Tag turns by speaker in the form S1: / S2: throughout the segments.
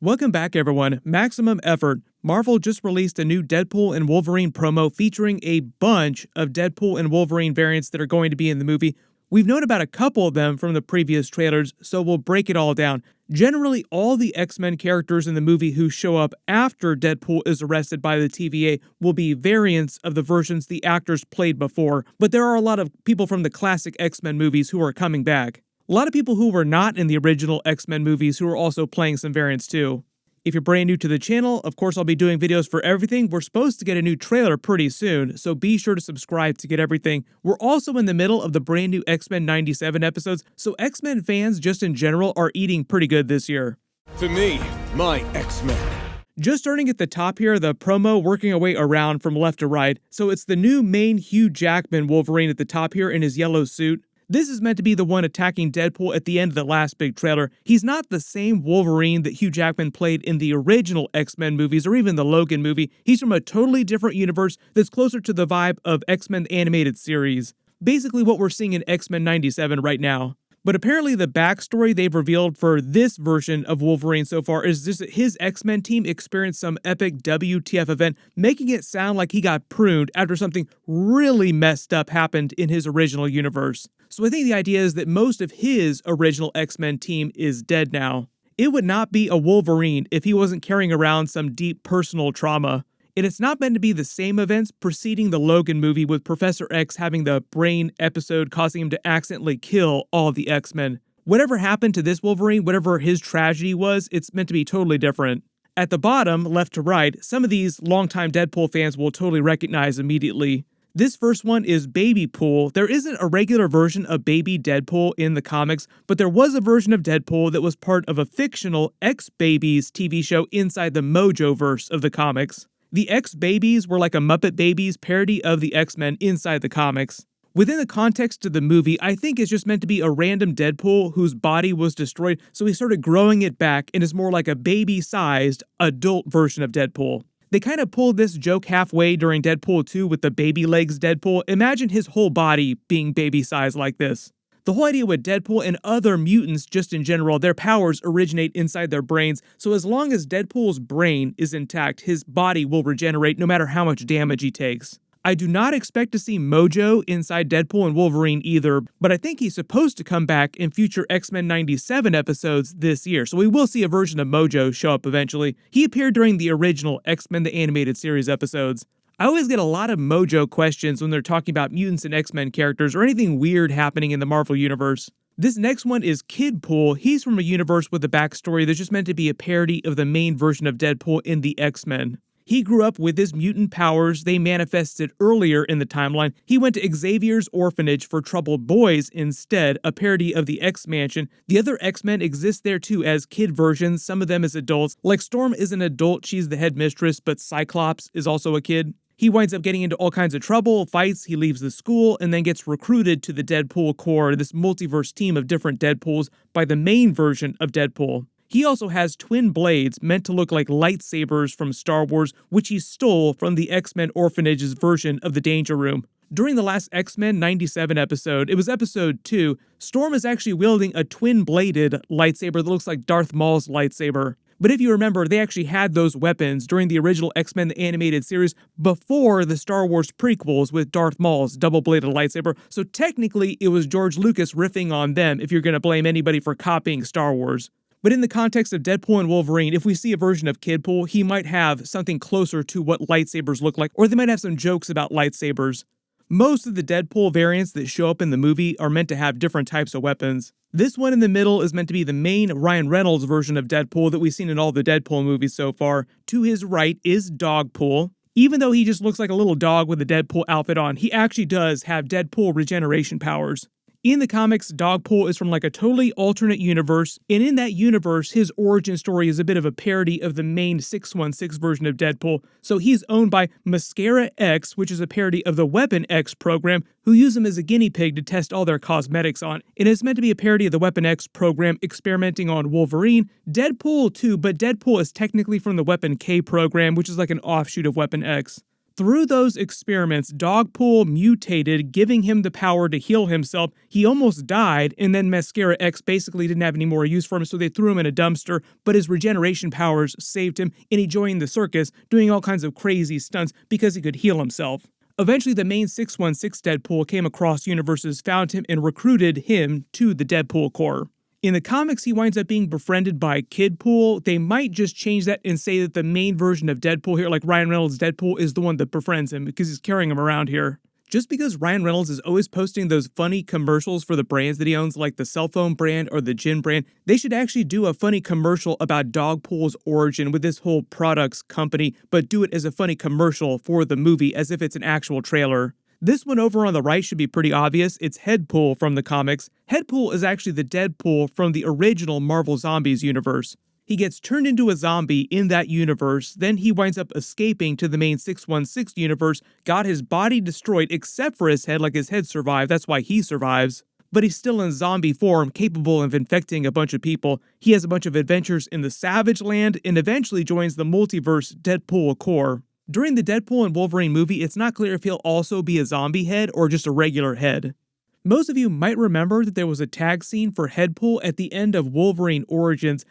S1: Welcome back, everyone. Maximum Effort. Marvel just released a new Deadpool and Wolverine promo featuring a bunch of Deadpool and Wolverine variants that are going to be in the movie. We've known about a couple of them from the previous trailers, so we'll break it all down. Generally, all the X-Men characters in the movie who show up after Deadpool is arrested by the TVA will be variants of the versions the actors played before, but there are a lot of people from the classic X-Men movies who are coming back. A lot of people who were not in the original X-Men movies who are also playing some variants too. If you're brand new to the channel, of course I'll be doing videos for everything. We're supposed to get a new trailer pretty soon, so be sure to subscribe to get everything. We're also in the middle of the brand new X-Men 97 episodes, so X-Men fans just in general are eating pretty good this year.
S2: To me, my X-Men.
S1: Just starting at the top here, the promo working our way around from left to right. So it's the new main Hugh Jackman Wolverine at the top here in his yellow suit. This is meant to be the one attacking Deadpool at the end of the last big trailer. He's not the same Wolverine that Hugh Jackman played in the original X-Men movies or even the Logan movie. He's from a totally different universe that's closer to the vibe of X-Men animated series. Basically what we're seeing in X-Men 97 right now. But apparently the backstory they've revealed for this version of Wolverine so far is just that his X-Men team experienced some epic WTF event, making it sound like he got pruned after something really messed up happened in his original universe. So I think the idea is that most of his original X-Men team is dead now. It would not be a Wolverine if he wasn't carrying around some deep personal trauma. And it's not meant to be the same events preceding the Logan movie with Professor X having the brain episode causing him to accidentally kill all the X-Men. Whatever happened to this Wolverine, whatever his tragedy was, it's meant to be totally different. At the bottom, left to right, some of these longtime Deadpool fans will totally recognize immediately. This first one is Baby Pool. There isn't a regular version of Baby Deadpool in the comics, but there was a version of Deadpool that was part of a fictional X-Babies TV show inside the Mojo-verse of the comics. The X-Babies were like a Muppet Babies parody of the X-Men inside the comics. Within the context of the movie, I think it's just meant to be a random Deadpool whose body was destroyed, so he started growing it back and is more like a baby-sized adult version of Deadpool. They kind of pulled this joke halfway during Deadpool 2 with the baby legs Deadpool. Imagine his whole body being baby-sized like this. The whole idea with Deadpool and other mutants just in general, their powers originate inside their brains, so as long as Deadpool's brain is intact, his body will regenerate no matter how much damage he takes. I do not expect to see Mojo inside Deadpool and Wolverine either, but I think he's supposed to come back in future X-Men 97 episodes this year, so we will see a version of Mojo show up eventually. He appeared during the original X-Men the Animated Series episodes. I always get a lot of Mojo questions when they're talking about mutants and X-Men characters or anything weird happening in the Marvel Universe. This next one is Kidpool. He's from a universe with a backstory that's just meant to be a parody of the main version of Deadpool in the X-Men. He grew up with his mutant powers. They manifested earlier in the timeline. He went to Xavier's orphanage for troubled boys instead, a parody of the X-Mansion. The other X-Men exist there too as kid versions, some of them as adults. Like Storm is an adult, she's the headmistress, but Cyclops is also a kid. He winds up getting into all kinds of trouble, fights, he leaves the school, and then gets recruited to the Deadpool Corps, this multiverse team of different Deadpools, by the main version of Deadpool. He also has twin blades meant to look like lightsabers from Star Wars, which he stole from the X-Men Orphanage's version of the Danger Room. During the last X-Men 97 episode, it was episode 2, Storm is actually wielding a twin-bladed lightsaber that looks like Darth Maul's lightsaber. But if you remember, they actually had those weapons during the original X-Men the Animated Series before the Star Wars prequels with Darth Maul's double-bladed lightsaber, so technically it was George Lucas riffing on them if you're going to blame anybody for copying Star Wars. But in the context of Deadpool and Wolverine, if we see a version of Kidpool, he might have something closer to what lightsabers look like, or they might have some jokes about lightsabers. Most of the Deadpool variants that show up in the movie are meant to have different types of weapons. This one in the middle is meant to be the main Ryan Reynolds version of Deadpool that we've seen in all the Deadpool movies so far. To his right is Dogpool. Even though he just looks like a little dog with a Deadpool outfit on, he actually does have Deadpool regeneration powers. In the comics, Dogpool is from like a totally alternate universe, and in that universe, his origin story is a bit of a parody of the main 616 version of Deadpool, so he's owned by Mascara X, which is a parody of the Weapon X program, who use him as a guinea pig to test all their cosmetics on. And it's meant to be a parody of the Weapon X program experimenting on Wolverine, Deadpool too, but Deadpool is technically from the Weapon K program, which is like an offshoot of Weapon X. Through those experiments, Dogpool mutated, giving him the power to heal himself. He almost died, and then Mascara X basically didn't have any more use for him, so they threw him in a dumpster, but his regeneration powers saved him, and he joined the circus, doing all kinds of crazy stunts because he could heal himself. Eventually, the main 616 Deadpool came across universes, found him, and recruited him to the Deadpool Corps. In the comics, he winds up being befriended by Kidpool. They might just change that and say that the main version of Deadpool here, like Ryan Reynolds' Deadpool, is the one that befriends him because he's carrying him around here. Just because Ryan Reynolds is always posting those funny commercials for the brands that he owns, like the cell phone brand or the gin brand, they should actually do a funny commercial about Dogpool's origin with this whole products company, but do it as a funny commercial for the movie as if it's an actual trailer. This one over on the right should be pretty obvious. It's Headpool from the comics. Headpool is actually the Deadpool from the original Marvel Zombies universe. He gets turned into a zombie in that universe, then he winds up escaping to the main 616 universe, got his body destroyed except for his head, like his head survived, that's why he survives. But he's still in zombie form, capable of infecting a bunch of people. He has a bunch of adventures in the Savage Land, and eventually joins the multiverse Deadpool Corps. During the Deadpool and Wolverine movie, it's not clear if he'll also be a zombie head or just a regular head. Most of you might remember that there was a tag scene for Headpool at the end of Wolverine Origins.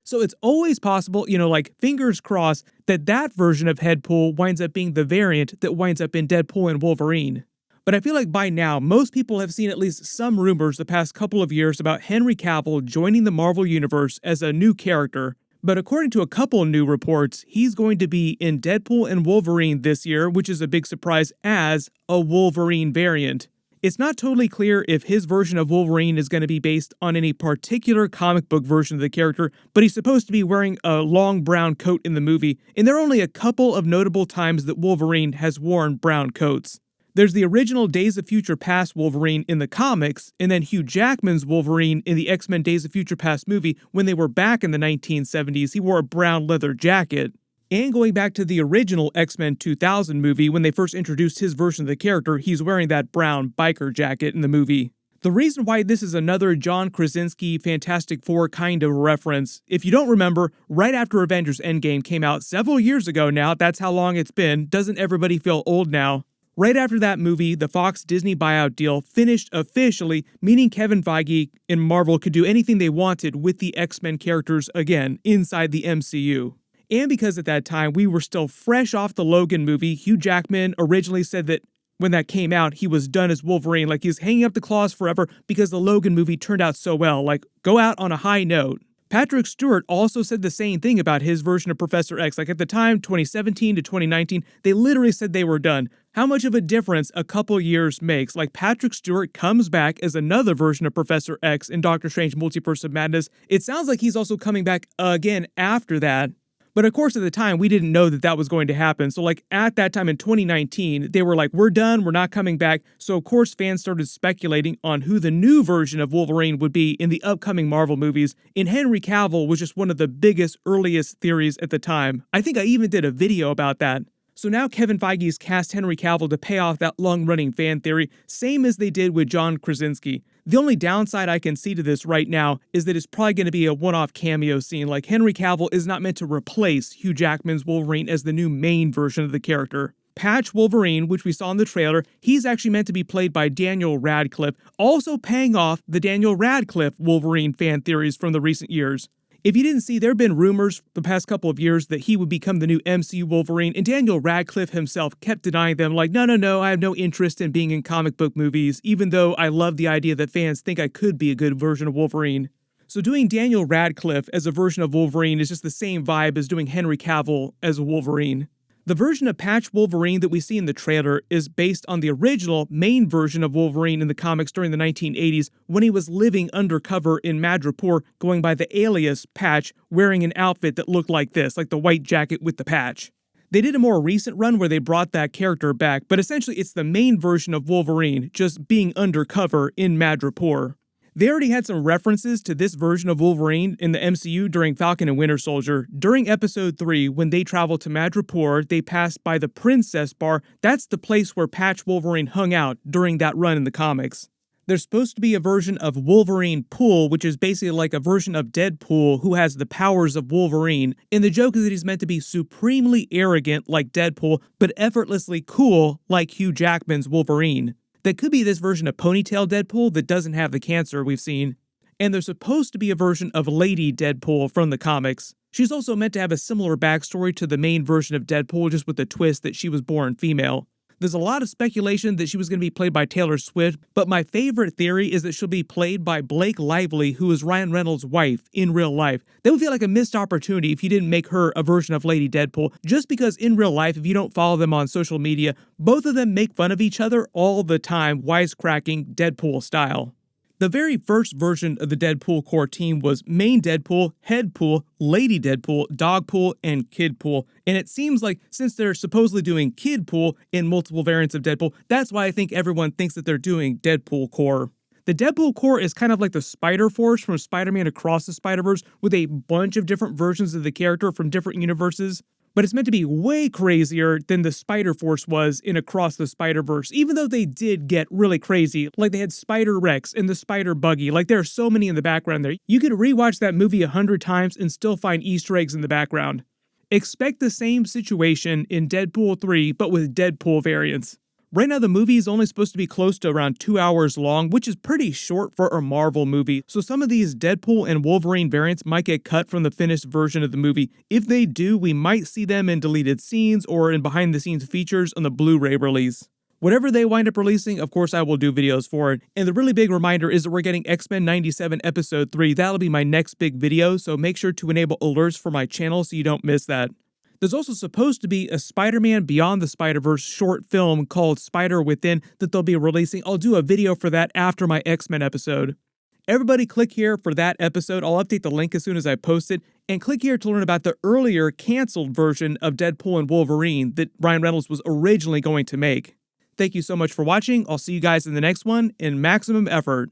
S1: So it's always possible, like fingers crossed, that version of Headpool winds up being the variant that winds up in Deadpool and Wolverine. But I feel like by now, most people have seen at least some rumors the past couple of years about Henry Cavill joining the Marvel Universe as a new character. But according to a couple new reports, he's going to be in Deadpool and Wolverine this year, which is a big surprise, as a Wolverine variant. It's not totally clear if his version of Wolverine is going to be based on any particular comic book version of the character, but he's supposed to be wearing a long brown coat in the movie, and there are only a couple of notable times that Wolverine has worn brown coats. There's the original Days of Future Past Wolverine in the comics, and then Hugh Jackman's Wolverine in the X-Men Days of Future Past movie when they were back in the 1970s. He wore a brown leather jacket. And going back to the original X-Men 2000 movie, when they first introduced his version of the character, he's wearing that brown biker jacket in the movie. The reason why this is another John Krasinski Fantastic Four kind of reference, if you don't remember, right after Avengers Endgame came out several years ago now, that's how long it's been, doesn't everybody feel old now? Right after that movie, the Fox-Disney buyout deal finished officially, meaning Kevin Feige and Marvel could do anything they wanted with the X-Men characters again inside the MCU. And because at that time we were still fresh off the Logan movie, Hugh Jackman originally said that when that came out, he was done as Wolverine, like he's hanging up the claws forever because the Logan movie turned out so well, like go out on a high note. Patrick Stewart also said the same thing about his version of Professor X. Like at the time, 2017 to 2019, they literally said they were done. How much of a difference a couple years makes. Like Patrick Stewart comes back as another version of Professor X in Doctor Strange Multiverse of Madness. It sounds like he's also coming back again after that. But of course, at the time, we didn't know that was going to happen. So like at that time in 2019, they were like, we're done, we're not coming back. So of course, fans started speculating on who the new version of Wolverine would be in the upcoming Marvel movies. And Henry Cavill was just one of the biggest, earliest theories at the time. I think I even did a video about that. So now Kevin Feige's cast Henry Cavill to pay off that long-running fan theory, same as they did with John Krasinski. The only downside I can see to this right now is that it's probably going to be a one-off cameo scene, like Henry Cavill is not meant to replace Hugh Jackman's Wolverine as the new main version of the character. Patch Wolverine, which we saw in the trailer, he's actually meant to be played by Daniel Radcliffe, also paying off the Daniel Radcliffe Wolverine fan theories from the recent years. If you didn't see, there have been rumors the past couple of years that he would become the new MCU Wolverine, and Daniel Radcliffe himself kept denying them, like, no, I have no interest in being in comic book movies, even though I love the idea that fans think I could be a good version of Wolverine. So doing Daniel Radcliffe as a version of Wolverine is just the same vibe as doing Henry Cavill as a Wolverine. The version of Patch Wolverine that we see in the trailer is based on the original main version of Wolverine in the comics during the 1980s when he was living undercover in Madripoor going by the alias Patch, wearing an outfit that looked like this, like the white jacket with the patch. They did a more recent run where they brought that character back, but essentially it's the main version of Wolverine just being undercover in Madripoor. They already had some references to this version of Wolverine in the MCU during Falcon and Winter Soldier. During Episode 3, when they traveled to Madripoor, they passed by the Princess Bar. That's the place where Patch Wolverine hung out during that run in the comics. There's supposed to be a version of Wolverine Pool, which is basically like a version of Deadpool who has the powers of Wolverine. And the joke is that he's meant to be supremely arrogant like Deadpool, but effortlessly cool like Hugh Jackman's Wolverine. That could be this version of Ponytail Deadpool that doesn't have the cancer we've seen. And there's supposed to be a version of Lady Deadpool from the comics. She's also meant to have a similar backstory to the main version of Deadpool, just with the twist that she was born female. There's a lot of speculation that she was going to be played by Taylor Swift, but my favorite theory is that she'll be played by Blake Lively, who is Ryan Reynolds' wife in real life. That would feel like a missed opportunity if you didn't make her a version of Lady Deadpool, just because in real life, if you don't follow them on social media, both of them make fun of each other all the time, wisecracking Deadpool style. The very first version of the Deadpool core team was Main Deadpool, Headpool, Lady Deadpool, Dogpool, and Kidpool. And it seems like since they're supposedly doing Kidpool in multiple variants of Deadpool, that's why I think everyone thinks that they're doing Deadpool core. The Deadpool core is kind of like the Spider Force from Spider-Man Across the Spider-Verse, with a bunch of different versions of the character from different universes. But it's meant to be way crazier than the Spider Force was in Across the Spider-Verse, even though they did get really crazy. Like they had Spider Rex and the Spider Buggy. Like there are so many in the background there. You could rewatch that movie 100 times and still find Easter eggs in the background. Expect the same situation in Deadpool 3, but with Deadpool variants. Right now, the movie is only supposed to be close to around 2 hours long, which is pretty short for a Marvel movie. So some of these Deadpool and Wolverine variants might get cut from the finished version of the movie. If they do, we might see them in deleted scenes or in behind-the-scenes features on the Blu-ray release. Whatever they wind up releasing, of course I will do videos for it. And the really big reminder is that we're getting X-Men 97 Episode 3. That'll be my next big video, so make sure to enable alerts for my channel so you don't miss that. There's also supposed to be a Spider-Man Beyond the Spider-Verse short film called Spider Within that they'll be releasing. I'll do a video for that after my X-Men episode. Everybody click here for that episode. I'll update the link as soon as I post it. And click here to learn about the earlier canceled version of Deadpool and Wolverine that Ryan Reynolds was originally going to make. Thank you so much for watching. I'll see you guys in the next one in maximum effort.